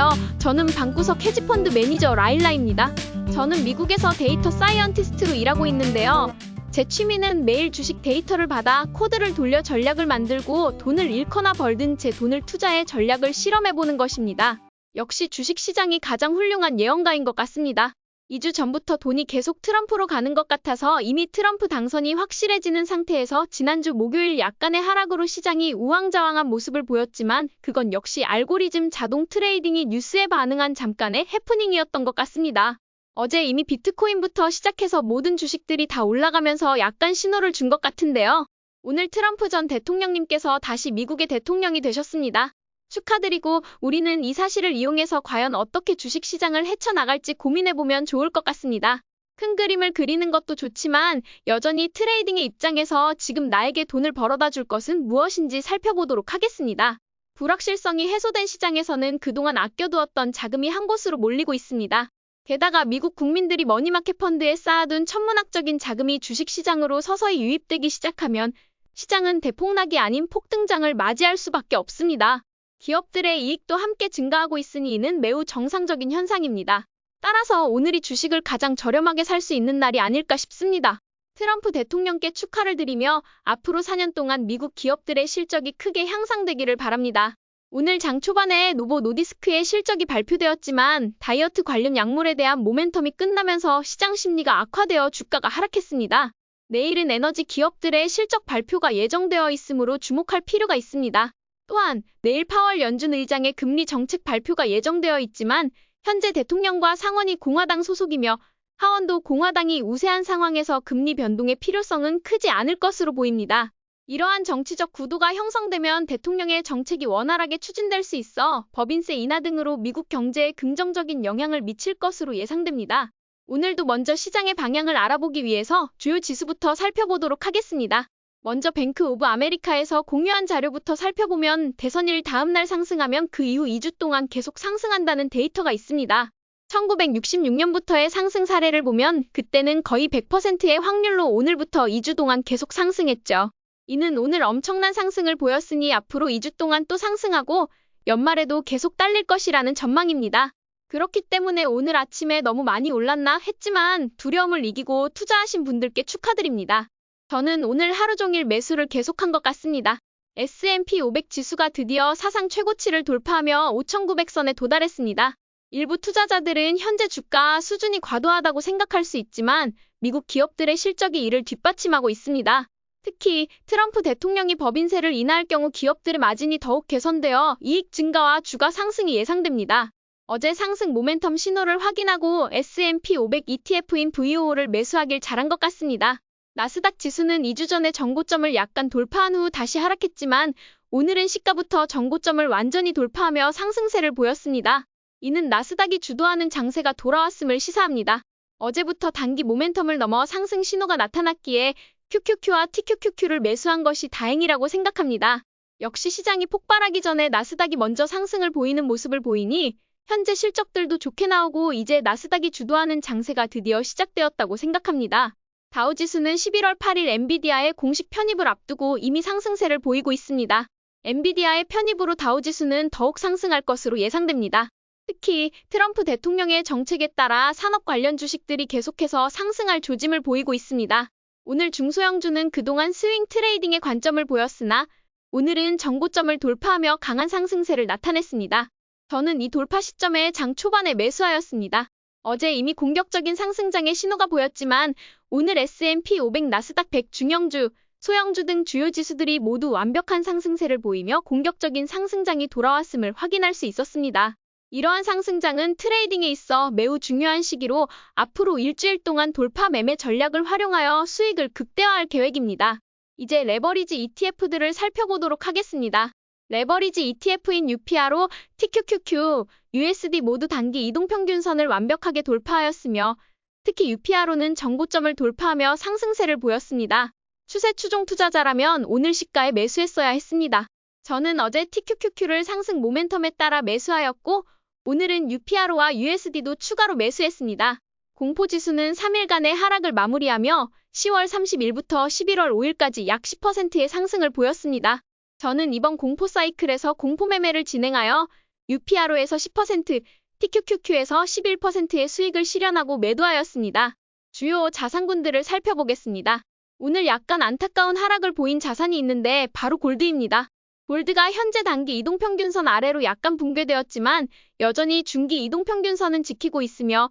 안녕하세요. 저는 방구석 헤지펀드 매니저 라일라입니다. 저는 미국에서 데이터 사이언티스트로 일하고 있는데요. 제 취미는 매일 주식 데이터를 받아 코드를 돌려 전략을 만들고 돈을 잃거나 벌든 제 돈을 투자해 전략을 실험해보는 것입니다. 역시 주식시장이 가장 훌륭한 예언가인 것 같습니다. 2주 전부터 돈이 계속 트럼프로 가는 것 같아서 이미 트럼프 당선이 확실해지는 상태에서 지난주 목요일 약간의 하락으로 시장이 우왕좌왕한 모습을 보였지만 그건 역시 알고리즘 자동 트레이딩이 뉴스에 반응한 잠깐의 해프닝이었던 것 같습니다. 어제 이미 비트코인부터 시작해서 모든 주식들이 다 올라가면서 약간 신호를 준 것 같은데요. 오늘 트럼프 전 대통령님께서 다시 미국의 대통령이 되셨습니다. 축하드리고 우리는 이 사실을 이용해서 과연 어떻게 주식시장을 헤쳐나갈지 고민해보면 좋을 것 같습니다. 큰 그림을 그리는 것도 좋지만 여전히 트레이딩의 입장에서 지금 나에게 돈을 벌어다 줄 것은 무엇인지 살펴보도록 하겠습니다. 불확실성이 해소된 시장에서는 그동안 아껴두었던 자금이 한 곳으로 몰리고 있습니다. 게다가 미국 국민들이 머니마켓 펀드에 쌓아둔 천문학적인 자금이 주식시장으로 서서히 유입되기 시작하면 시장은 대폭락이 아닌 폭등장을 맞이할 수밖에 없습니다. 기업들의 이익도 함께 증가하고 있으니 이는 매우 정상적인 현상입니다. 따라서 오늘이 주식을 가장 저렴하게 살 수 있는 날이 아닐까 싶습니다. 트럼프 대통령께 축하를 드리며 앞으로 4년 동안 미국 기업들의 실적이 크게 향상되기를 바랍니다. 오늘 장 초반에 노보 노디스크의 실적이 발표되었지만 다이어트 관련 약물에 대한 모멘텀이 끝나면서 시장 심리가 악화되어 주가가 하락했습니다. 내일은 에너지 기업들의 실적 발표가 예정되어 있으므로 주목할 필요가 있습니다. 또한 내일 파월 연준 의장의 금리 정책 발표가 예정되어 있지만 현재 대통령과 상원이 공화당 소속이며 하원도 공화당이 우세한 상황에서 금리 변동의 필요성은 크지 않을 것으로 보입니다. 이러한 정치적 구도가 형성되면 대통령의 정책이 원활하게 추진될 수 있어 법인세 인하 등으로 미국 경제에 긍정적인 영향을 미칠 것으로 예상됩니다. 오늘도 먼저 시장의 방향을 알아보기 위해서 주요 지수부터 살펴보도록 하겠습니다. 먼저 뱅크 오브 아메리카에서 공유한 자료부터 살펴보면 대선일 다음날 상승하면 그 이후 2주 동안 계속 상승한다는 데이터가 있습니다. 1966년부터의 상승 사례를 보면 그때는 거의 100%의 확률로 오늘부터 2주 동안 계속 상승했죠. 이는 오늘 엄청난 상승을 보였으니 앞으로 2주 동안 또 상승하고 연말에도 계속 딸릴 것이라는 전망입니다. 그렇기 때문에 오늘 아침에 너무 많이 올랐나 했지만 두려움을 이기고 투자하신 분들께 축하드립니다. 저는 오늘 하루 종일 매수를 계속한 것 같습니다. S&P 500 지수가 드디어 사상 최고치를 돌파하며 5,900선에 도달했습니다. 일부 투자자들은 현재 주가 수준이 과도하다고 생각할 수 있지만 미국 기업들의 실적이 이를 뒷받침하고 있습니다. 특히 트럼프 대통령이 법인세를 인하할 경우 기업들의 마진이 더욱 개선되어 이익 증가와 주가 상승이 예상됩니다. 어제 상승 모멘텀 신호를 확인하고 S&P 500 ETF인 VOO를 매수하길 잘한 것 같습니다. 나스닥 지수는 2주 전에 정고점을 약간 돌파한 후 다시 하락했지만 오늘은 시가부터 정고점을 완전히 돌파하며 상승세를 보였습니다. 이는 나스닥이 주도하는 장세가 돌아왔음을 시사합니다. 어제부터 단기 모멘텀을 넘어 상승 신호가 나타났기에 QQQ와 TQQQ를 매수한 것이 다행이라고 생각합니다. 역시 시장이 폭발하기 전에 나스닥이 먼저 상승을 보이는 모습을 보이니 현재 실적들도 좋게 나오고 이제 나스닥이 주도하는 장세가 드디어 시작되었다고 생각합니다. 다우지수는 11월 8일 엔비디아의 공식 편입을 앞두고 이미 상승세를 보이고 있습니다. 엔비디아의 편입으로 다우지수는 더욱 상승할 것으로 예상됩니다. 특히 트럼프 대통령의 정책에 따라 산업 관련 주식들이 계속해서 상승할 조짐을 보이고 있습니다. 오늘 중소형주는 그동안 스윙 트레이딩의 관점을 보였으나 오늘은 정고점을 돌파하며 강한 상승세를 나타냈습니다. 저는 이 돌파 시점에 장 초반에 매수하였습니다. 어제 이미 공격적인 상승장의 신호가 보였지만 오늘 S&P 500 나스닥 100 중형주, 소형주 등 주요 지수들이 모두 완벽한 상승세를 보이며 공격적인 상승장이 돌아왔음을 확인할 수 있었습니다. 이러한 상승장은 트레이딩에 있어 매우 중요한 시기로 앞으로 일주일 동안 돌파 매매 전략을 활용하여 수익을 극대화할 계획입니다. 이제 레버리지 ETF들을 살펴보도록 하겠습니다. 레버리지 ETF인 UPRO, TQQQ, USD 모두 단기 이동평균선을 완벽하게 돌파하였으며 특히 UPRO는 정고점을 돌파하며 상승세를 보였습니다. 추세 추종 투자자라면 오늘 시가에 매수했어야 했습니다. 저는 어제 TQQQ를 상승 모멘텀에 따라 매수하였고 오늘은 UPRO와 USD도 추가로 매수했습니다. 공포지수는 3일간의 하락을 마무리하며 10월 30일부터 11월 5일까지 약 10%의 상승을 보였습니다. 저는 이번 공포 사이클에서 공포 매매를 진행하여 UPRO에서 10%, TQQQ에서 11%의 수익을 실현하고 매도하였습니다. 주요 자산군들을 살펴보겠습니다. 오늘 약간 안타까운 하락을 보인 자산이 있는데 바로 골드입니다. 골드가 현재 단기 이동평균선 아래로 약간 붕괴되었지만 여전히 중기 이동평균선은 지키고 있으며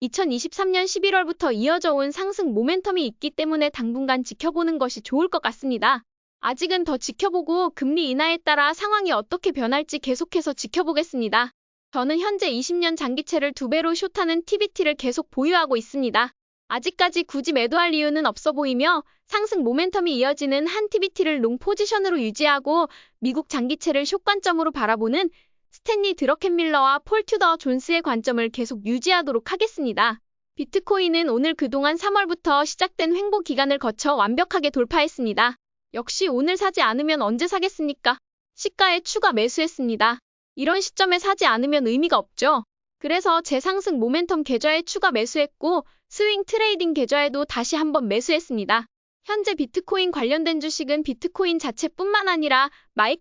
2023년 11월부터 이어져 온 상승 모멘텀이 있기 때문에 당분간 지켜보는 것이 좋을 것 같습니다. 아직은 더 지켜보고 금리 인하에 따라 상황이 어떻게 변할지 계속해서 지켜보겠습니다. 저는 현재 20년 장기채를 2배로 숏하는 TBT를 계속 보유하고 있습니다. 아직까지 굳이 매도할 이유는 없어 보이며 상승 모멘텀이 이어지는 한 TBT를 롱 포지션으로 유지하고 미국 장기채를 숏 관점으로 바라보는 스탠리 드러켄밀러와 폴 튜더 존스의 관점을 계속 유지하도록 하겠습니다. 비트코인은 오늘 그동안 3월부터 시작된 횡보 기간을 거쳐 완벽하게 돌파했습니다. 역시 오늘 사지 않으면 언제 사겠습니까? 시가에 추가 매수했습니다. 이런 시점에 사지 않으면 의미가 없죠. 그래서 재상승 모멘텀 계좌에 추가 매수했고 스윙 트레이딩 계좌에도 다시 한번 매수했습니다. 현재 비트코인 관련된 주식은 비트코인 자체뿐만 아니라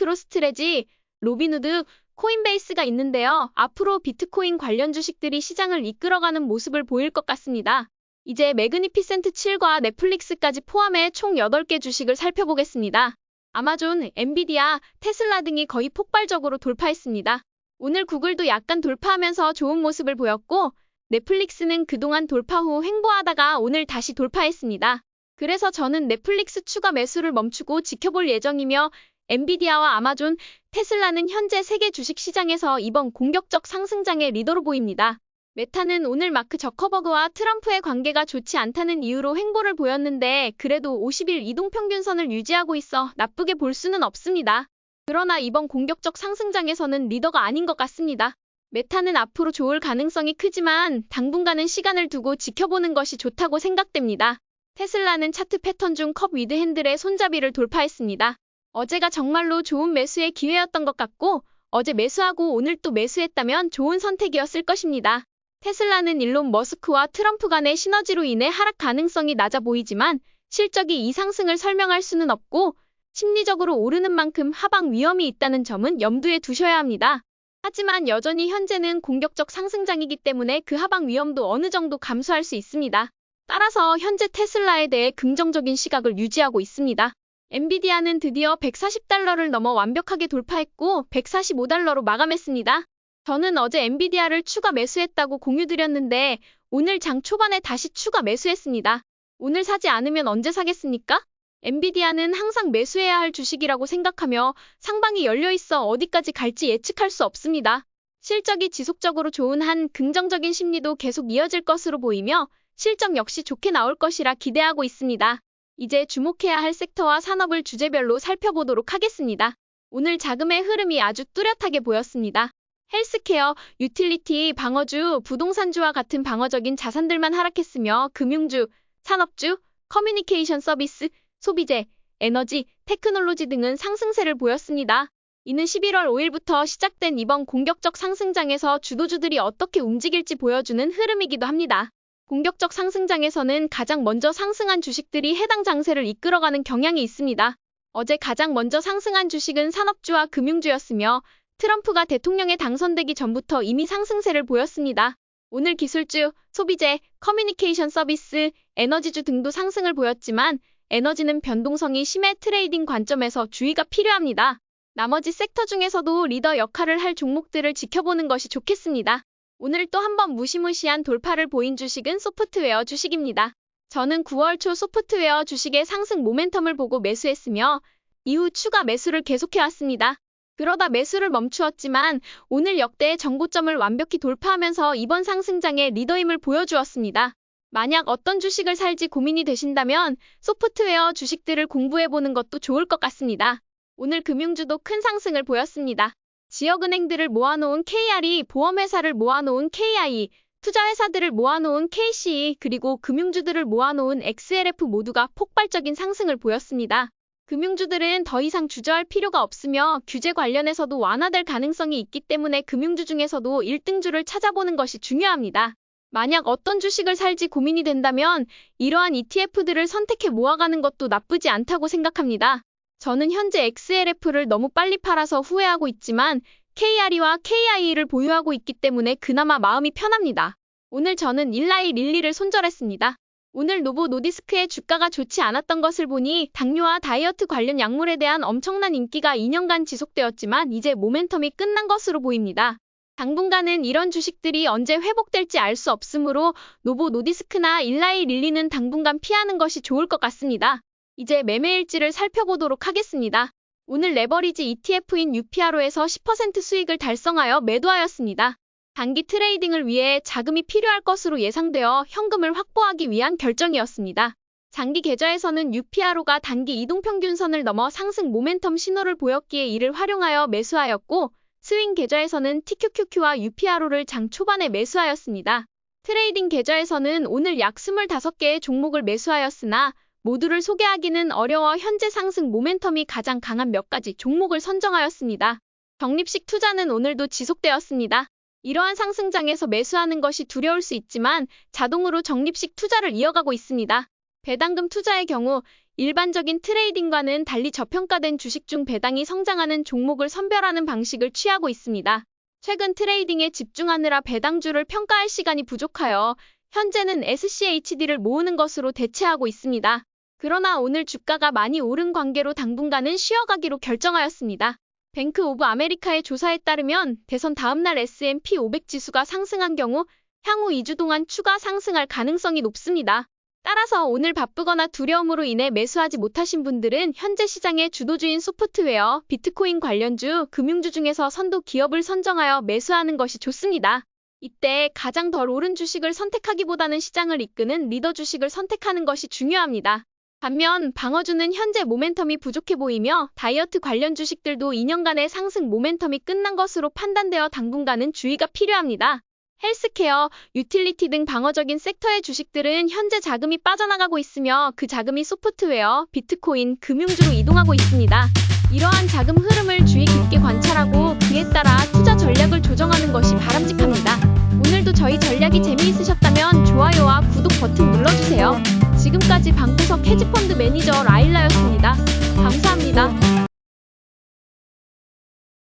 마이크로스트레지, 로빈후드, 코인베이스가 있는데요. 앞으로 비트코인 관련 주식들이 시장을 이끌어가는 모습을 보일 것 같습니다. 이제 매그니피센트 7과 넷플릭스까지 포함해 총 8개 주식을 살펴보겠습니다. 아마존, 엔비디아, 테슬라 등이 거의 폭발적으로 돌파했습니다. 오늘 구글도 약간 돌파하면서 좋은 모습을 보였고 넷플릭스는 그동안 돌파 후 횡보하다가 오늘 다시 돌파했습니다. 그래서 저는 넷플릭스 추가 매수를 멈추고 지켜볼 예정이며 엔비디아와 아마존, 테슬라는 현재 세계 주식시장에서 이번 공격적 상승장의 리더로 보입니다. 메타는 오늘 마크 저커버그와 트럼프의 관계가 좋지 않다는 이유로 횡보를 보였는데 그래도 50일 이동평균선을 유지하고 있어 나쁘게 볼 수는 없습니다. 그러나 이번 공격적 상승장에서는 리더가 아닌 것 같습니다. 메타는 앞으로 좋을 가능성이 크지만 당분간은 시간을 두고 지켜보는 것이 좋다고 생각됩니다. 테슬라는 차트 패턴 중 컵 위드 핸들의 손잡이를 돌파했습니다. 어제가 정말로 좋은 매수의 기회였던 것 같고 어제 매수하고 오늘 또 매수했다면 좋은 선택이었을 것입니다. 테슬라는 일론 머스크와 트럼프 간의 시너지로 인해 하락 가능성이 낮아 보이지만 실적이 이 상승을 설명할 수는 없고 심리적으로 오르는 만큼 하방 위험이 있다는 점은 염두에 두셔야 합니다. 하지만 여전히 현재는 공격적 상승장이기 때문에 그 하방 위험도 어느 정도 감수할 수 있습니다. 따라서 현재 테슬라에 대해 긍정적인 시각을 유지하고 있습니다. 엔비디아는 드디어 140달러를 넘어 완벽하게 돌파했고 145달러로 마감했습니다. 저는 어제 엔비디아를 추가 매수했다고 공유드렸는데 오늘 장 초반에 다시 추가 매수했습니다. 오늘 사지 않으면 언제 사겠습니까? 엔비디아는 항상 매수해야 할 주식이라고 생각하며 상방이 열려있어 어디까지 갈지 예측할 수 없습니다. 실적이 지속적으로 좋은 한 긍정적인 심리도 계속 이어질 것으로 보이며 실적 역시 좋게 나올 것이라 기대하고 있습니다. 이제 주목해야 할 섹터와 산업을 주제별로 살펴보도록 하겠습니다. 오늘 자금의 흐름이 아주 뚜렷하게 보였습니다. 헬스케어, 유틸리티, 방어주, 부동산주와 같은 방어적인 자산들만 하락했으며 금융주, 산업주, 커뮤니케이션 서비스, 소비재, 에너지, 테크놀로지 등은 상승세를 보였습니다. 이는 11월 5일부터 시작된 이번 공격적 상승장에서 주도주들이 어떻게 움직일지 보여주는 흐름이기도 합니다. 공격적 상승장에서는 가장 먼저 상승한 주식들이 해당 장세를 이끌어가는 경향이 있습니다. 어제 가장 먼저 상승한 주식은 산업주와 금융주였으며 트럼프가 대통령에 당선되기 전부터 이미 상승세를 보였습니다. 오늘 기술주, 소비재, 커뮤니케이션 서비스, 에너지주 등도 상승을 보였지만 에너지는 변동성이 심해 트레이딩 관점에서 주의가 필요합니다. 나머지 섹터 중에서도 리더 역할을 할 종목들을 지켜보는 것이 좋겠습니다. 오늘 또 한 번 무시무시한 돌파를 보인 주식은 소프트웨어 주식입니다. 저는 9월 초 소프트웨어 주식의 상승 모멘텀을 보고 매수했으며 이후 추가 매수를 계속해왔습니다. 그러다 매수를 멈추었지만 오늘 역대의 정고점을 완벽히 돌파하면서 이번 상승장의 리더임을 보여주었습니다. 만약 어떤 주식을 살지 고민이 되신다면 소프트웨어 주식들을 공부해보는 것도 좋을 것 같습니다. 오늘 금융주도 큰 상승을 보였습니다. 지역은행들을 모아놓은 KRE, 보험회사를 모아놓은 KI, 투자회사들을 모아놓은 KCE, 그리고 금융주들을 모아놓은 XLF 모두가 폭발적인 상승을 보였습니다. 금융주들은 더 이상 주저할 필요가 없으며 규제 관련해서도 완화될 가능성이 있기 때문에 금융주 중에서도 1등주를 찾아보는 것이 중요합니다. 만약 어떤 주식을 살지 고민이 된다면 이러한 ETF들을 선택해 모아가는 것도 나쁘지 않다고 생각합니다. 저는 현재 XLF를 너무 빨리 팔아서 후회하고 있지만 KRE와 KIE를 보유하고 있기 때문에 그나마 마음이 편합니다. 오늘 저는 일라이 릴리를 손절했습니다. 오늘 노보 노디스크의 주가가 좋지 않았던 것을 보니 당뇨와 다이어트 관련 약물에 대한 엄청난 인기가 2년간 지속되었지만 이제 모멘텀이 끝난 것으로 보입니다. 당분간은 이런 주식들이 언제 회복될지 알 수 없으므로 노보 노디스크나 일라이 릴리는 당분간 피하는 것이 좋을 것 같습니다. 이제 매매일지를 살펴보도록 하겠습니다. 오늘 레버리지 ETF인 UPRO에서 10% 수익을 달성하여 매도하였습니다. 단기 트레이딩을 위해 자금이 필요할 것으로 예상되어 현금을 확보하기 위한 결정이었습니다. 장기 계좌에서는 UPRO가 단기 이동평균선을 넘어 상승 모멘텀 신호를 보였기에 이를 활용하여 매수하였고, 스윙 계좌에서는 TQQQ와 UPRO를 장 초반에 매수하였습니다. 트레이딩 계좌에서는 오늘 약 25개의 종목을 매수하였으나 모두를 소개하기는 어려워 현재 상승 모멘텀이 가장 강한 몇 가지 종목을 선정하였습니다. 적립식 투자는 오늘도 지속되었습니다. 이러한 상승장에서 매수하는 것이 두려울 수 있지만 자동으로 적립식 투자를 이어가고 있습니다. 배당금 투자의 경우 일반적인 트레이딩과는 달리 저평가된 주식 중 배당이 성장하는 종목을 선별하는 방식을 취하고 있습니다. 최근 트레이딩에 집중하느라 배당주를 평가할 시간이 부족하여 현재는 SCHD를 모으는 것으로 대체하고 있습니다. 그러나 오늘 주가가 많이 오른 관계로 당분간은 쉬어가기로 결정하였습니다. 뱅크 오브 아메리카의 조사에 따르면 대선 다음날 S&P 500 지수가 상승한 경우 향후 2주 동안 추가 상승할 가능성이 높습니다. 따라서 오늘 바쁘거나 두려움으로 인해 매수하지 못하신 분들은 현재 시장의 주도주인 소프트웨어, 비트코인 관련주, 금융주 중에서 선도 기업을 선정하여 매수하는 것이 좋습니다. 이때 가장 덜 오른 주식을 선택하기보다는 시장을 이끄는 리더 주식을 선택하는 것이 중요합니다. 반면 방어주는 현재 모멘텀이 부족해 보이며 다이어트 관련 주식들도 2년간의 상승 모멘텀이 끝난 것으로 판단되어 당분간은 주의가 필요합니다. 헬스케어, 유틸리티 등 방어적인 섹터의 주식들은 현재 자금이 빠져나가고 있으며 그 자금이 소프트웨어, 비트코인, 금융주로 이동하고 있습니다. 이러한 자금 흐름을 주의 깊게 관찰하고 그에 따라 투자 전략을 조정하는 것이 바람직합니다. 오늘도 저희 전략이 재미있으셨다면 좋아요와 구독 버튼 눌러주세요. 지금까지 방구석 헤지펀드 매니저 라일라였습니다. 감사합니다.